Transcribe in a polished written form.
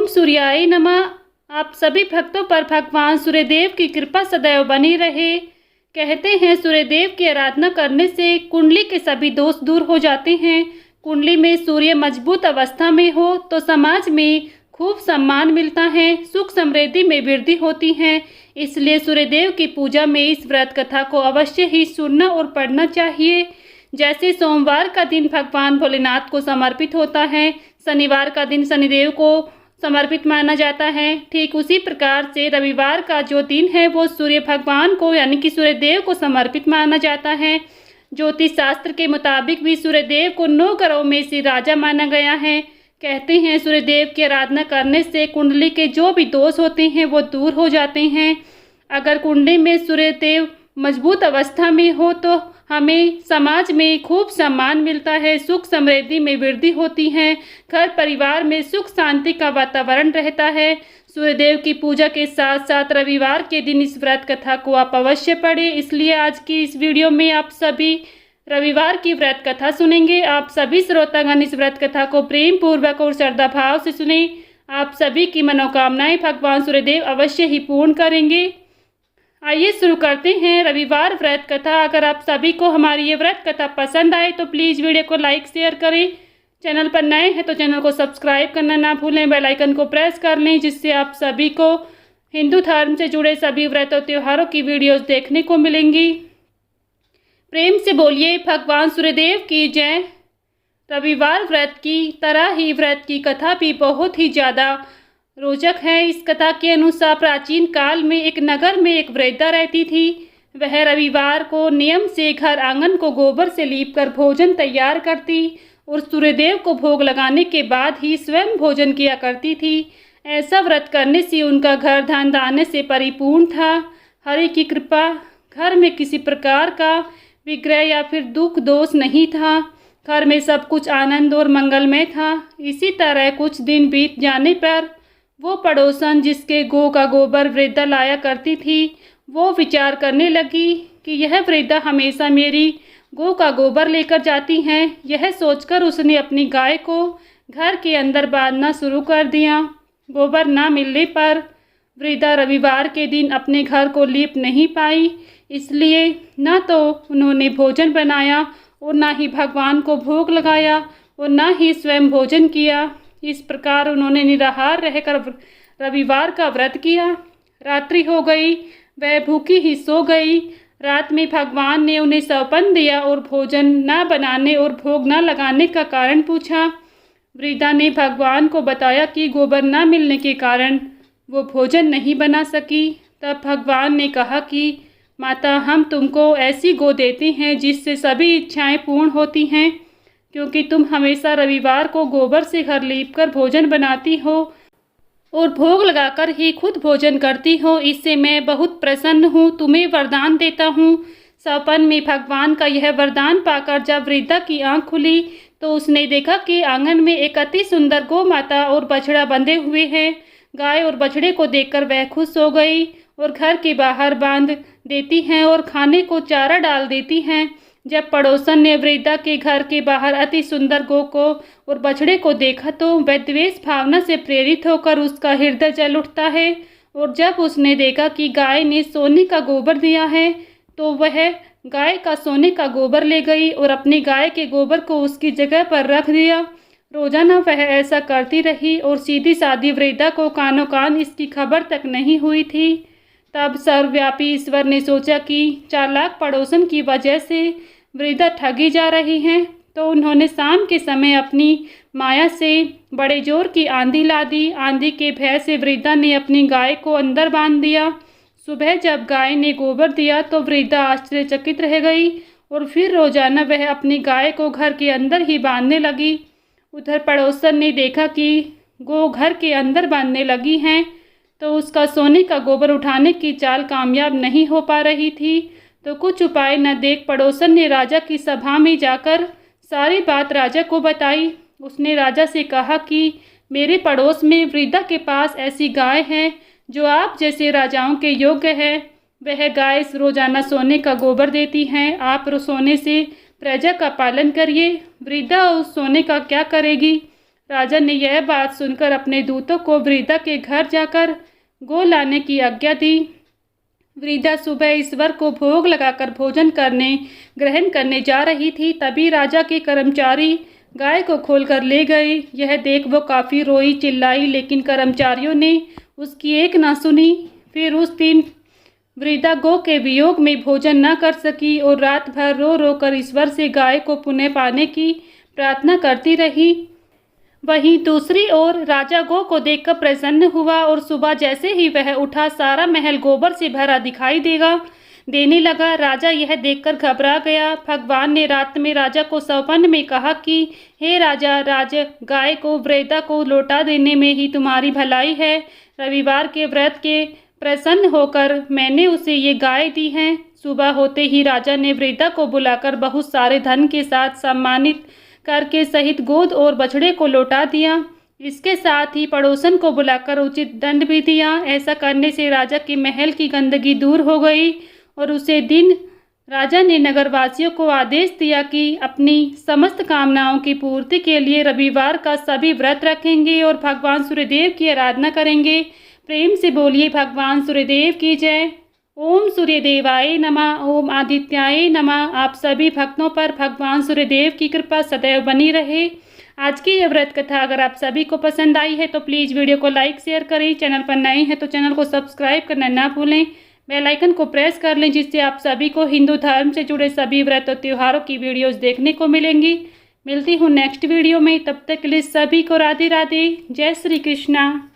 सूर्याय नमः। आप सभी भक्तों पर भगवान सूर्यदेव की कृपा सदैव बनी रहे। कहते हैं सूर्यदेव की आराधना करने से कुंडली के सभी दोष दूर हो जाते हैं। कुंडली में सूर्य मजबूत अवस्था में हो तो समाज में खूब सम्मान मिलता है, सुख समृद्धि में वृद्धि होती है। इसलिए सूर्यदेव की पूजा में इस व्रत कथा को अवश्य ही सुनना और पढ़ना चाहिए। जैसे सोमवार का दिन भगवान भोलेनाथ को समर्पित होता है, शनिवार का दिन शनिदेव को समर्पित माना जाता है, ठीक उसी प्रकार से रविवार का जो दिन है वो सूर्य भगवान को यानी कि सूर्यदेव को समर्पित माना जाता है। ज्योतिष शास्त्र के मुताबिक भी सूर्यदेव को 9 ग्रहों में से राजा माना गया है। कहते हैं सूर्यदेव की आराधना करने से कुंडली के जो भी दोष होते हैं वो दूर हो जाते हैं। अगर कुंडली में सूर्यदेव मजबूत अवस्था में हो तो हमें समाज में खूब सम्मान मिलता है, सुख समृद्धि में वृद्धि होती है, घर परिवार में सुख शांति का वातावरण रहता है। सूर्यदेव की पूजा के साथ साथ रविवार के दिन इस व्रत कथा को आप अवश्य पढ़ें। इसलिए आज की इस वीडियो में आप सभी रविवार की व्रत कथा सुनेंगे। आप सभी श्रोतागण इस व्रत कथा को प्रेम पूर्वक और श्रद्धा भाव से सुने। आप सभी की मनोकामनाएं भगवान सूर्यदेव अवश्य ही पूर्ण करेंगे। आइए शुरू करते हैं रविवार व्रत कथा। अगर आप सभी को हमारी ये व्रत कथा पसंद आए तो प्लीज़ वीडियो को लाइक शेयर करें। चैनल पर नए हैं तो चैनल को सब्सक्राइब करना ना भूलें, बेल आइकन को प्रेस कर लें, जिससे आप सभी को हिंदू धर्म से जुड़े सभी व्रत और त्योहारों की वीडियोस देखने को मिलेंगी। प्रेम से बोलिए भगवान सूर्यदेव की जय। रविवार व्रत की तरह ही व्रत की कथा भी बहुत ही ज़्यादा रोचक है। इस कथा के अनुसार प्राचीन काल में एक नगर में एक वृद्धा रहती थी। वह रविवार को नियम से घर आंगन को गोबर से लीपकर भोजन तैयार करती और सूर्यदेव को भोग लगाने के बाद ही स्वयं भोजन किया करती थी। ऐसा व्रत करने से उनका घर धन धान्य से परिपूर्ण था। हरि की कृपा, घर में किसी प्रकार का विग्रह या फिर दुख दोष नहीं था। घर में सब कुछ आनंद और मंगलमय था। इसी तरह कुछ दिन बीत जाने पर वो पड़ोसन जिसके गौ का गोबर वृद्धा लाया करती थी, वो विचार करने लगी कि यह वृद्धा हमेशा मेरी गौ का गोबर लेकर जाती हैं। यह सोचकर उसने अपनी गाय को घर के अंदर बांधना शुरू कर दिया। गोबर ना मिलने पर वृद्धा रविवार के दिन अपने घर को लीप नहीं पाई। इसलिए न तो उन्होंने भोजन बनाया और ना ही भगवान को भोग लगाया और ना ही स्वयं भोजन किया। इस प्रकार उन्होंने निराहार रहकर रविवार का व्रत किया। रात्रि हो गई, वह भूखी ही सो गई। रात में भगवान ने उन्हें सौंपन दिया और भोजन न बनाने और भोग न लगाने का कारण पूछा। वृद्धा ने भगवान को बताया कि गोबर न मिलने के कारण वो भोजन नहीं बना सकी। तब भगवान ने कहा कि माता, हम तुमको ऐसी गौ देते हैं जिससे सभी इच्छाएं पूर्ण होती हैं, क्योंकि तुम हमेशा रविवार को गोबर से घर लीपकर भोजन बनाती हो और भोग लगाकर ही खुद भोजन करती हो। इससे मैं बहुत प्रसन्न हूँ, तुम्हें वरदान देता हूँ। सपन में भगवान का यह वरदान पाकर जब वृद्धा की आंख खुली तो उसने देखा कि आंगन में एक अति सुंदर गौ माता और बछड़ा बंधे हुए हैं। गाय और बछड़े को देखकर वह खुश हो गई और घर के बाहर बांध देती हैं और खाने को चारा डाल देती हैं। जब पड़ोसन ने वृद्धा के घर के बाहर अति सुंदर गौ को और बछड़े को देखा तो वह द्वेष भावना से प्रेरित होकर उसका हृदय जल उठता है। और जब उसने देखा कि गाय ने सोने का गोबर दिया है तो वह गाय का सोने का गोबर ले गई और अपनी गाय के गोबर को उसकी जगह पर रख दिया। रोजाना वह ऐसा करती रही और सीधी सादी वृद्धा को कानों कान इसकी खबर तक नहीं हुई थी। तब सर्वव्यापी ईश्वर ने सोचा कि चालाक पड़ोसन की वजह से वृद्धा ठगी जा रही हैं, तो उन्होंने शाम के समय अपनी माया से बड़े जोर की आंधी ला दी। आंधी के भय से वृद्धा ने अपनी गाय को अंदर बांध दिया। सुबह जब गाय ने गोबर दिया तो वृद्धा आश्चर्यचकित रह गई और फिर रोजाना वह अपनी गाय को घर के अंदर ही बांधने लगी। उधर पड़ोसन ने देखा कि गौ घर के अंदर बांधने लगी हैं, तो उसका सोने का गोबर उठाने की चाल कामयाब नहीं हो पा रही थी। तो कुछ उपाय न देख पड़ोसन ने राजा की सभा में जाकर सारी बात राजा को बताई। उसने राजा से कहा कि मेरे पड़ोस में वृद्धा के पास ऐसी गाय है जो आप जैसे राजाओं के योग्य है। वह गाय रोजाना सोने का गोबर देती हैं। आप सोने से प्रजा का पालन करिए। वृद्धा उस सोने का क्या करेगी? राजा ने यह बात सुनकर अपने दूतों को वृद्धा के घर जाकर गो लाने की आज्ञा दी। वृद्धा सुबह ईश्वर को भोग लगाकर भोजन ग्रहण करने जा रही थी। तभी राजा के कर्मचारी गाय को खोलकर ले गए। यह देख वो काफ़ी रोई, चिल्लाई, लेकिन कर्मचारियों ने उसकी एक ना सुनी। फिर उस दिन वृद्धा गौ के वियोग में भोजन न कर सकी और रात भर रो रो कर ईश्वर से गाय को पुनः पाने की प्रार्थना करती रही। वहीं दूसरी ओर राजा गौ को देखकर प्रसन्न हुआ और सुबह जैसे ही वह उठा सारा महल गोबर से भरा दिखाई देने लगा। राजा यह देखकर घबरा गया। भगवान ने रात में राजा को स्वप्न में कहा कि हे राजा, गाय को वृद्धा को लौटा देने में ही तुम्हारी भलाई है। रविवार के व्रत के प्रसन्न होकर मैंने उसे ये गाय दी है। सुबह होते ही राजा ने वृद्धा को बुलाकर बहुत सारे धन के साथ सम्मानित करके सहित गोद और बछड़े को लौटा दिया। इसके साथ ही पड़ोसन को बुलाकर उचित दंड भी दिया। ऐसा करने से राजा के महल की गंदगी दूर हो गई और उसे दिन राजा ने नगरवासियों को आदेश दिया कि अपनी समस्त कामनाओं की पूर्ति के लिए रविवार का सभी व्रत रखेंगे और भगवान सूर्यदेव की आराधना करेंगे। प्रेम से बोलिए भगवान सूर्यदेव की जय। ओम सूर्यदेवाय नमः, ओम आदित्याय नमः। आप सभी भक्तों पर भगवान सूर्यदेव की कृपा सदैव बनी रहे। आज की यह व्रत कथा अगर आप सभी को पसंद आई है तो प्लीज़ वीडियो को लाइक शेयर करें। चैनल पर नए हैं तो चैनल को सब्सक्राइब करना ना भूलें। बेल आइकन को प्रेस कर लें जिससे आप सभी को हिंदू धर्म से जुड़े सभी व्रत और त्योहारों की वीडियोस देखने को मिलेंगी। मिलती हूँ नेक्स्ट वीडियो में, तब तक के लिए सभी को राधे राधे। जय श्री कृष्णा।